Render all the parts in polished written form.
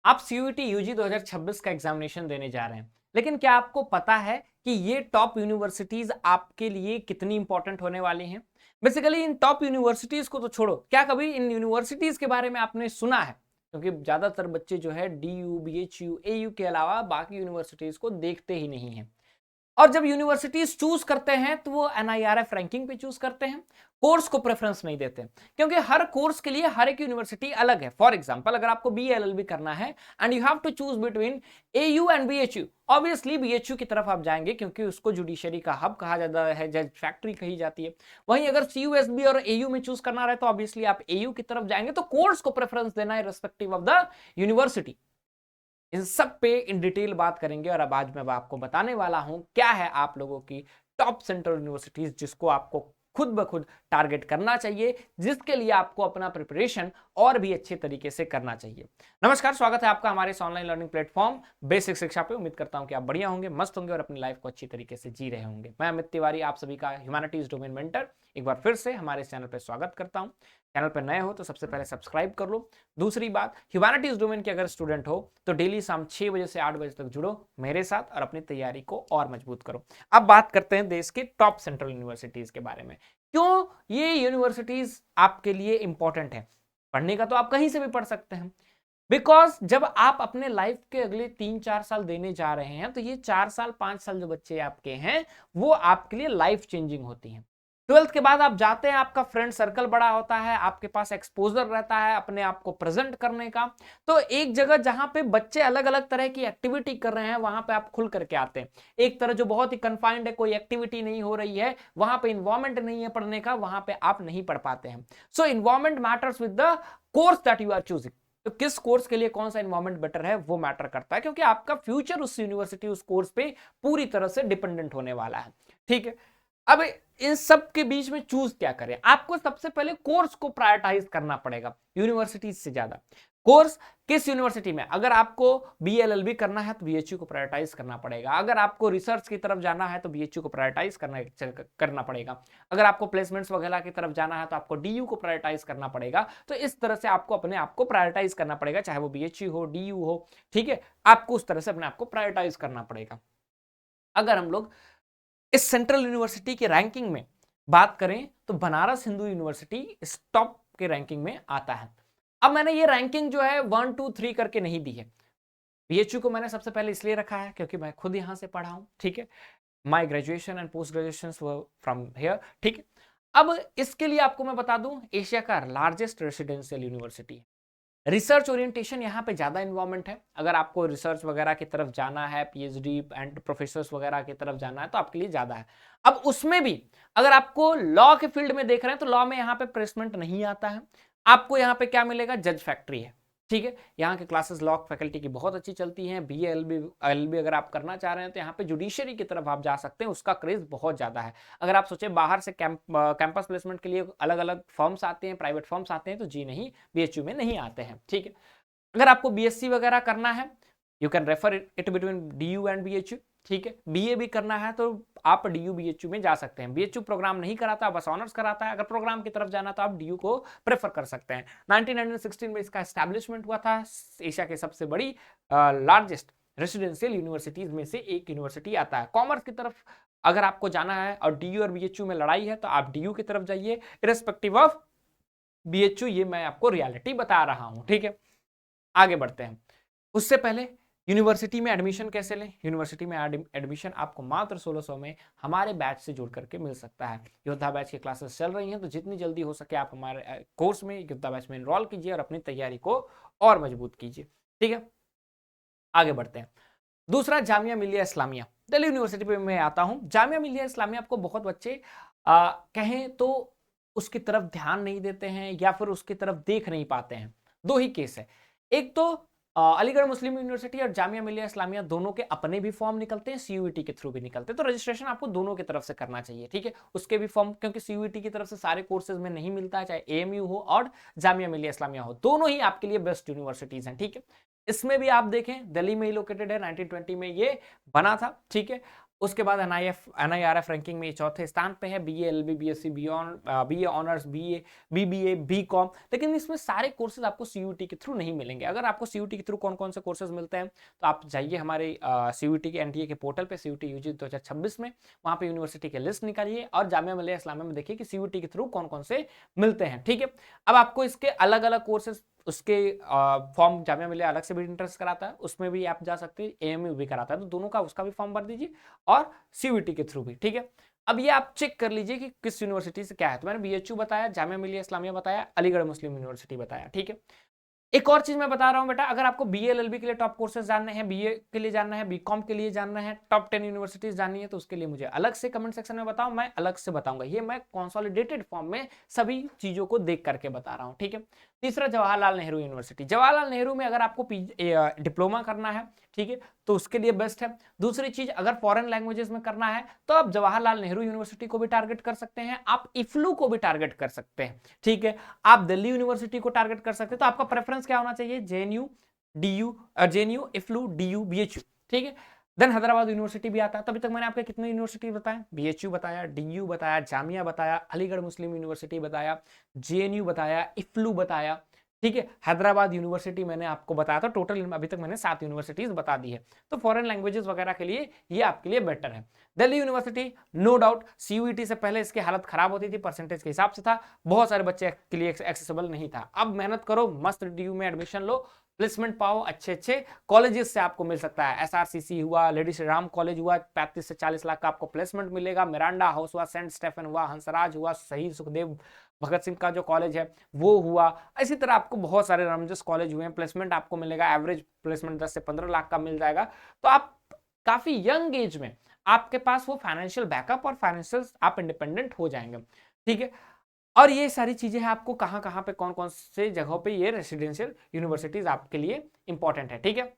आप CUET UG 2026 का examination देने जा रहे हैं, लेकिन क्या आपको पता है कि ये टॉप यूनिवर्सिटीज आपके लिए कितनी इंपॉर्टेंट होने वाली हैं? बेसिकली इन टॉप यूनिवर्सिटीज को तो छोड़ो, क्या कभी इन यूनिवर्सिटीज के बारे में आपने सुना है? क्योंकि ज्यादातर बच्चे जो है डीयू, बीएचयू, एयू के अलावा बाकी यूनिवर्सिटीज को देखते ही नहीं है। और जब यूनिवर्सिटीज चूज करते हैं तो वो एनआईआरएफ रैंकिंग पे चूज करते हैं, कोर्स को प्रेफरेंस नहीं देते, क्योंकि हर कोर्स के लिए हर एक यूनिवर्सिटी अलग है। फॉर एग्जांपल, अगर आपको बीएलएलबी करना है and you have to choose between AU and BHU, obviously BHU की तरफ आप जाएंगे क्योंकि उसको जुडिशरी का हब कहा जाता है, जज फैक्ट्री कही जाती है। वहीं अगर सीयूएसबी और एयू में चूज करना रहे तो ऑब्वियसली आप एयू की तरफ जाएंगे। तो कोर्स को प्रेफरेंस देना है रिस्पेक्टिव ऑफ द यूनिवर्सिटी। इन सब पे इन डिटेल बात करेंगे और अब आज मैं आपको बताने वाला हूं क्या है आप लोगों की टॉप सेंट्रल यूनिवर्सिटीज जिसको आपको खुद ब खुद टारगेट करना चाहिए, जिसके लिए आपको अपना प्रिपरेशन और भी अच्छे तरीके से करना चाहिए। नमस्कार, स्वागत है आपका हमारे इस ऑनलाइन लर्निंग प्लेटफॉर्म बेसिक शिक्षा पे। उम्मीद करता हूं कि आप बढ़िया होंगे, मस्त होंगे और अपनी लाइफ को अच्छी तरीके से जी रहे होंगे। मैं अमित तिवारी, आप सभी का ह्यूमैनिटीज डोमेन मेंटर, एक बार फिर से हमारे इस चैनल पर स्वागत करता हूं। चैनल पर नए हो तो सबसे पहले सब्सक्राइब कर लो। दूसरी बात, ह्यूमैनिटीज डोमेन के अगर स्टूडेंट हो तो डेली शाम 6 बजे से 8 बजे तक जुड़ो मेरे साथ और अपनी तैयारी को और मजबूत करो। अब बात करते हैं देश के टॉप सेंट्रल यूनिवर्सिटीज के बारे में। क्यों ये यूनिवर्सिटीज आपके लिए इंपॉर्टेंट है? पढ़ने का तो आप कहीं से भी पढ़ सकते हैं, बिकॉज जब आप अपने लाइफ के अगले 3-4 साल देने जा रहे हैं तो ये 4 साल 5 साल जो बच्चे आपके हैं वो आपके लिए लाइफ चेंजिंग होती हैं। 12th के बाद आप जाते हैं, आपका फ्रेंड सर्कल बड़ा होता है, आपके पास एक्सपोजर रहता है अपने आप को प्रेजेंट करने का। तो एक जगह जहां पे बच्चे अलग अलग तरह की एक्टिविटी कर रहे हैं वहां पे आप खुल करके आते हैं। एक तरह जो बहुत ही कन्फाइंड है, कोई एक्टिविटी नहीं हो रही है, वहां पे इन्वायरमेंट नहीं है पढ़ने का, वहां पे आप नहीं पढ़ पाते हैं। So environment matters with the course that you are choosing. तो किस कोर्स के लिए कौन सा इन्वायरमेंट बेटर है वो मैटर करता है, क्योंकि आपका फ्यूचर उस यूनिवर्सिटी, उस कोर्स पे पूरी तरह से डिपेंडेंट होने वाला है। ठीक है, अब इन सब के बीच में चूज क्या करें? आपको सबसे पहले कोर्स को प्रायोरिटाइज करना पड़ेगा यूनिवर्सिटीज से ज्यादा। कोर्स किस यूनिवर्सिटी में? अगर आपको बीएलएलबी करना है तो बीएचयू को प्रायोरिटाइज करना पड़ेगा। अगर आपको रिसर्च की तरफ जाना है तो बीएचयू को प्रायोरिटाइज करना पड़ेगा। अगर आपको प्लेसमेंट्स वगैरह की तरफ जाना है तो आपको डीयू को प्रायोरिटाइज करना पड़ेगा। तो इस तरह से आपको अपने आप को प्रायोरिटाइज करना पड़ेगा, चाहे वो बीएचयू हो, डीयू हो। ठीक है, आपको उस तरह से अपने आप को प्रायोरिटाइज करना पड़ेगा। अगर हम लोग इस सेंट्रल यूनिवर्सिटी की रैंकिंग में बात करें तो बनारस हिंदू यूनिवर्सिटी इस टॉप के रैंकिंग में आता है। अब मैंने ये रैंकिंग जो है 1 2 3 करके नहीं दी है। बीएचयू को मैंने सबसे पहले इसलिए रखा है क्योंकि मैं खुद यहां से पढ़ा हूं। ठीक है, my graduation and post graduation from here. ठीक है, अब इसके लिए आपको मैं बता दूं, एशिया का लार्जेस्ट रेसिडेंशियल यूनिवर्सिटी है। रिसर्च ओरिएंटेशन यहाँ पे ज्यादा इन्वॉल्वमेंट है। अगर आपको रिसर्च वगैरह की तरफ जाना है, पीएचडी एंड प्रोफेसर्स वगैरह की तरफ जाना है तो आपके लिए ज्यादा है। अब उसमें भी अगर आपको लॉ के फील्ड में देख रहे हैं तो लॉ में यहाँ पे प्लेसमेंट नहीं आता है। आपको यहाँ पे क्या मिलेगा? जज फैक्ट्री है। ठीक है, यहाँ के क्लासेस लॉ फैकल्टी की बहुत अच्छी चलती हैं। बीए एलबी अगर आप करना चाह रहे हैं तो यहाँ पे जुडिशरी की तरफ आप जा सकते हैं, उसका क्रेज बहुत ज्यादा है। अगर आप सोचे बाहर से कैंपस प्लेसमेंट के लिए अलग अलग फर्म्स आते हैं, प्राइवेट फर्म्स आते हैं, तो जी नहीं, बीएचयू में नहीं आते हैं। ठीक है, अगर आपको बीएससी वगैरह करना है you can refer it between DU and BHU. ठीक है, बीए भी करना है तो आप डीयू बीएचयू में जा सकते हैं। बीएचयू प्रोग्राम नहीं कराता, बस ऑनर्स कराता है। अगर प्रोग्राम की तरफ जाना तो आप डीयू को प्रेफर कर सकते हैं। 1916 में इसका एस्टैब्लिशमेंट हुआ था। एशिया के सबसे बड़ी लार्जेस्ट रेसिडेंशियल यूनिवर्सिटीज में से एक यूनिवर्सिटी आता है। कॉमर्स की तरफ अगर आपको जाना है और डीयू और बीएचयू में लड़ाई है तो आप डीयू की तरफ जाइए इरेस्पेक्टिव ऑफ बीएचयू। ये मैं आपको रियलिटी बता रहा हूं। ठीक है, आगे बढ़ते हैं। उससे पहले यूनिवर्सिटी में एडमिशन कैसे लें? यूनिवर्सिटी में एडमिशन आपको मात्र 1600 में हमारे बैच से जुड़ करके मिल सकता है। योद्धा बैच की क्लासेस चल रही हैं, तो जितनी जल्दी हो सके आप हमारे कोर्स में योद्धा बैच में एनरोल कीजिए और अपनी तैयारी को और मजबूत कीजिए। ठीक है, आगे बढ़ते हैं। दूसरा, जामिया मिलिया इस्लामिया। दिल्ली यूनिवर्सिटी पे मैं आता हूं। जामिया मिलिया इस्लामिया आपको बहुत बच्चे कहें तो उसकी तरफ ध्यान नहीं देते हैं या फिर उसकी तरफ देख नहीं पाते हैं। दो ही केस है। एक तो अलीगढ़ मुस्लिम यूनिवर्सिटी और जामिया मिलिया इस्लामिया दोनों के अपने भी फॉर्म निकलते हैं, सीयूईटी के थ्रू भी निकलते हैं। तो रजिस्ट्रेशन आपको दोनों की तरफ से करना चाहिए। ठीक है, उसके भी फॉर्म, क्योंकि सीयूईटी की तरफ से सारे कोर्सेज में नहीं मिलता है, चाहे एएमयू हो और जामिया मिलिया इस्लामिया हो, दोनों ही आपके लिए बेस्ट यूनिवर्सिटीज हैं। ठीक है, इसमें भी आप देखें दिल्ली में ही लोकेटेड है, 1920 में ये बना था। ठीक है, उसके बाद NIRF रैंकिंग में ये चौथे स्थान पे है। BA LLB BSc BA honours BA BBA BCom, लेकिन इसमें सारे कोर्सेज आपको CUET के थ्रू नहीं मिलेंगे। अगर आपको CUET के थ्रू कौन कौन से कोर्सेज मिलते हैं तो आप जाइए हमारे CUET के NTA के पोर्टल पे CUET UG 2026 में, वहाँ पे यूनिवर्सिटी के लिस्ट निकालिए और जामिया मिलिया इस्लामिया में देखिए कि CUET के थ्रू कौन कौन से मिलते हैं। ठीक है, अब आपको इसके अलग अलग कोर्सेज, उसके फॉर्म जामिया मिलिया अलग से भी इंटरेस्ट कराता है, उसमें भी आप जा सकते हैं, AMU भी कराता है, तो दोनों का उसका भी फॉर्म भर दीजिए और CUET के थ्रू भी। ठीक है, अब ये आप चेक कर लीजिए कि किस यूनिवर्सिटी से क्या है। तो मैंने BHU बताया, जामिया मिलिया इस्लामिया बताया, अलीगढ़ मुस्लिम यूनिवर्सिटी बताया। ठीक है, एक और चीज मैं बता रहा हूं बेटा, अगर आपको BA LLB के लिए टॉप कोर्सेज जानने हैं, BA के लिए जानना है, BCom के लिए जानना है, टॉप 10 यूनिवर्सिटीज जाननी है, तो उसके लिए मुझे अलग से कमेंट सेक्शन में बताओ, मैं अलग से बताऊंगा। ये मैं कंसोलिडेटेड फॉर्म में सभी चीजों को देख करके बता रहा हूं। ठीक है, तीसरा जवाहरलाल नेहरू यूनिवर्सिटी। जवाहरलाल नेहरू में अगर आपको डिप्लोमा करना है, ठीक है, तो उसके लिए बेस्ट है। दूसरी चीज, अगर फॉरेन लैंग्वेजेस में करना है तो आप जवाहरलाल नेहरू यूनिवर्सिटी को भी टारगेट कर सकते हैं, आप इफ्लू को भी टारगेट कर सकते हैं। ठीक है, आप दिल्ली यूनिवर्सिटी को टारगेट कर सकते हैं। तो आपका प्रेफरेंस क्या होना चाहिए? JNU DU, JNU इफ्लू DU BHU। ठीक है, देन हैदराबाद यूनिवर्सिटी भी आता है। तभी तक मैंने आपको कितने यूनिवर्सिटी बताया? BHU बताया, DU बताया, जामिया बताया, अलीगढ़ मुस्लिम यूनिवर्सिटी बताया, JNU बताया, इफ्लू बताया। ठीक है, हैदराबाद यूनिवर्सिटी मैंने आपको बताया था। टोटल अभी तक मैंने 7 यूनिवर्सिटीज बता दी है। तो फॉरेन लैंग्वेजेस वगैरह के लिए ये आपके लिए बेटर है। Delhi university no doubt CUET से पहले इसकी हालत खराब होती थी, परसेंटेज के हिसाब से था, बहुत सारे बच्चे के लिए एक्सेसिबल नहीं था। अब मेहनत करो, मस्त DU में एडमिशन लो, प्लेसमेंट पाओ, अच्छे अच्छे कॉलेजेस से आपको मिल सकता है। SRCC हुआ, लेडी श्री राम कॉलेज हुआ, 35 से 40 लाख का आपको प्लेसमेंट मिलेगा। मिरांडा हाउस हुआ, सेंट स्टेफन हुआ, हंसराज हुआ, शहीद सुखदेव भगत सिंह का जो कॉलेज है वो हुआ। इसी तरह आपको बहुत सारे रमजस कॉलेज हुए हैं, प्लेसमेंट आपको मिलेगा, एवरेज प्लेसमेंट 10 से 15 लाख का मिल जाएगा। तो आप काफी यंग एज में आपके पास वो फाइनेंशियल बैकअप और फाइनेंशियल आप इंडिपेंडेंट हो जाएंगे। ठीक है, और ये सारी चीजें हैं आपको कहां कहां पे कौन कौन से जगहों पे ये रेसिडेंशियल यूनिवर्सिटीज आपके लिए इंपॉर्टेंट है। ठीक है,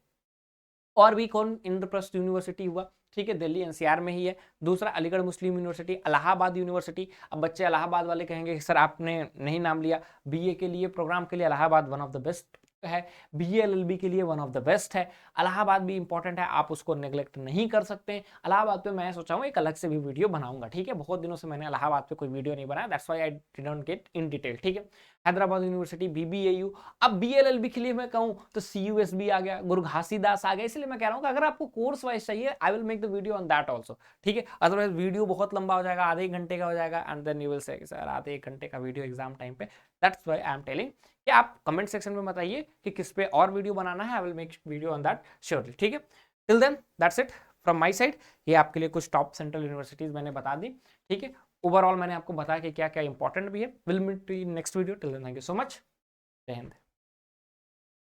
और भी कौन? इंद्रप्रस्थ यूनिवर्सिटी हुआ, ठीक है, दिल्ली NCR में ही है। दूसरा अलीगढ़ मुस्लिम यूनिवर्सिटी, इलाहाबाद यूनिवर्सिटी। अब बच्चे इलाहाबाद वाले कहेंगे कि सर आपने नहीं नाम लिया, BA के लिए प्रोग्राम के लिए Allahabad one of the best है, BA LLB के लिए वन ऑफ द बेस्ट है। इलाहाबाद भी इंपॉर्टेंट है, आप उसको नेग्लेक्ट नहीं कर सकते। इलाहाबाद पे मैं सोचा हूँ एक अलग से भी वीडियो बनाऊंगा। ठीक है, बहुत दिनों से मैंने इलाहाबाद पे कोई वीडियो नहीं बनाया, that's why I didn't get in detail. ठीक है, हैदराबाद यूनिवर्सिटी, BBAU। अब BLLB के लिए मैं कहूँ तो CUSB आ गया, गुरु घासीदास आ गया। इसलिए मैं कह रहा हूँ कि अगर आपको कोर्स वाइज चाहिए, आई will make the video on that also. ठीक है, अदरवाइज वीडियो बहुत लंबा हो जाएगा, आधे 1 घंटे का हो जाएगा, and then you will say sir आधे 1 घंटे का वीडियो एग्जाम टाइम पे। That's why I am telling कि आप कमेंट सेक्शन में बताइए कि किस पे और वीडियो बनाना है, I will make video on that surely. ठीक है, till then that's it from my side. ये आपके लिए कुछ टॉप सेंट्रल यूनिवर्सिटीज मैंने बता दी। ठीक है, ओवरऑल मैंने आपको बताया कि क्या क्या इंपॉर्टेंट भी है। Will meet in next video, till then thank you so much, जय हिंद।